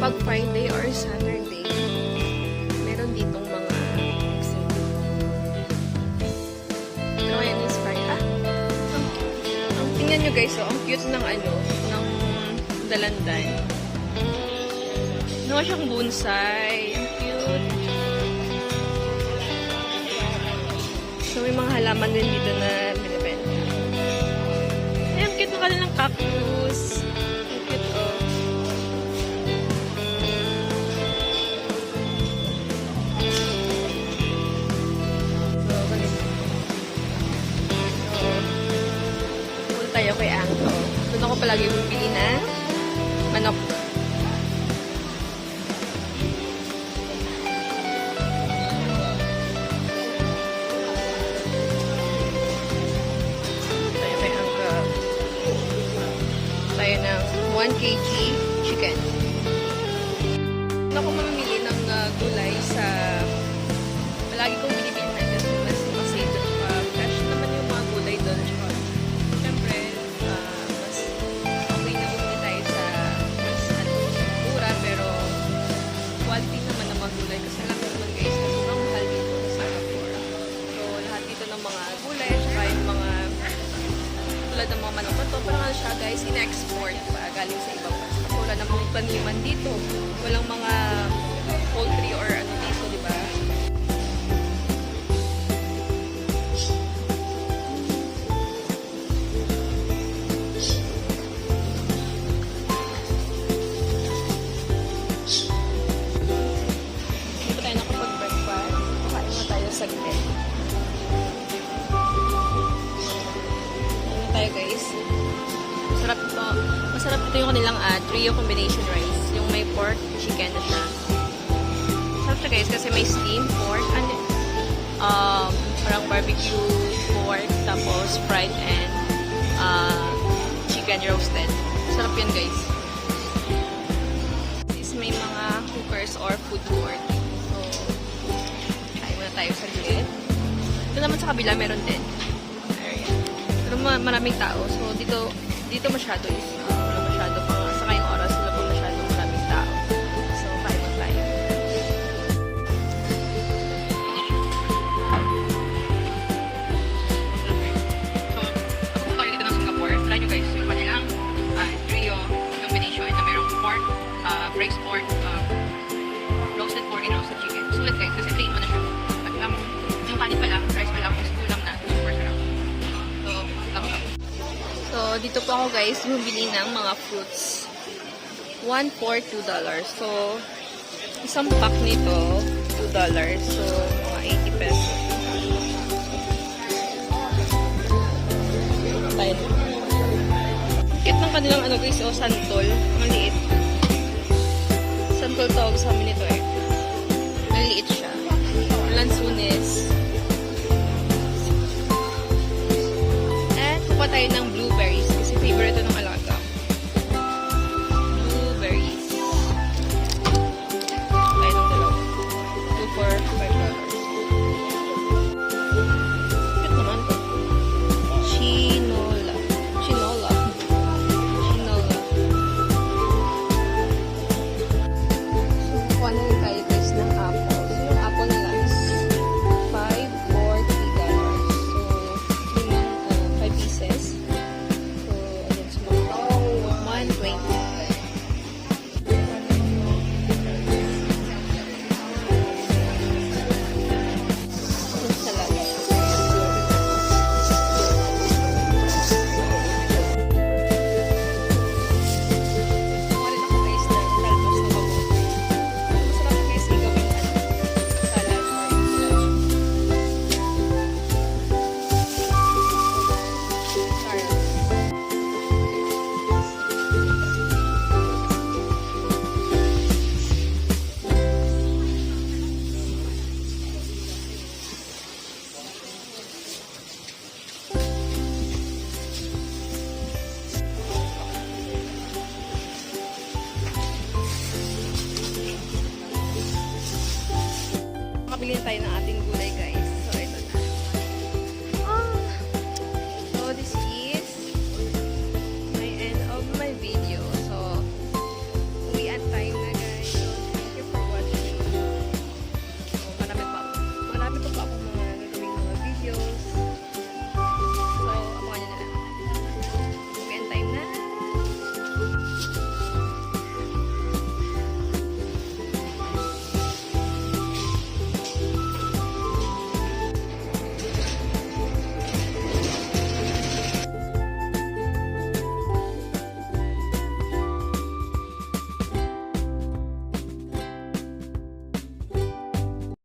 pag Friday or Saturday, meron ditong mga exhibit. So, ayan is Friday. Ang tingnan nyo guys, ang cute ng ng dalandan. Nawa siyang bonsai. Ang cute. So, may mga halaman din dito na binibenta. Ay, ang cute ng kanilang cactus. Ang cute, oh. So, ganito. So, pull tayo kay Angko. Doon ako palagi bumili na manok. Tayo ng 1 kg chicken. Ako mamimili ng gulay sa palagi kong binibili na kasi mas masave at fresh naman yung mga gulay doon. Siyempre, mas okay na bumili tayo sa mas mura pero quality naman ng mga gulay kasi alam mo naman guys na sobrang mahal dito sa Singapore. So, lahat dito ng mga gulay at saka yung mga tulad ng mga manok ito, parang ano siya guys, in-export pa galing sa ibang bansa. So, wala namang paniman dito. Walang mga poultry or ano dito, di ba? Dito tayo nakapag-breakfast. Kakain mo tayo saglit. Tayo guys. Masarap ito. Masarap ito yung kanilang trio combination rice. Yung may pork, chicken na siya. Masarap siya guys kasi may steamed pork and parang barbecue pork tapos fried and chicken roasted. Masarap yan guys. This may mga hookers or food court. So, kain muna tayo sa gilid. Ito naman sa kabila meron din. Pero maraming tao. So, dito masyado is wala masyado pa. Saka yung oras, wala pa masyado maraming tao. So, kain mo tayo. So, ako po kayo dito ng Singapore. Try nyo guys yung kanilang trio combination na mayroong pork, braised pork, roasted pork, and roasted chicken. Sulit guys kasi plain mo na siya. At yung kanin pala, rice pala, is ulam na. Super sarap. So, dito po ako guys, bumili ng mga fruits. 1 for $2. So, isang pack nito, $2. So, mga 80 pesos. Tayo. Cute ng kanilang ano guys, santol. Ang liit. Santol tawag sa amin ito eh. Maliit siya. Lansunis. Kuha tayo ng blueberries kasi favorite ito ng alaga. Blueberries. Tayo ng dalawa. 2 for $5. Cute naman to. Chinola. Chinola. Chinola. So, kuha na rin tayo guys ng apple. So, yung apple nila is 5 for $3. Pieces. So, ayun, small. 120. Salad. Kumalit ako guys ng talbos na bago. Masarap guys yung gawing salad. Makabili tayo ng ating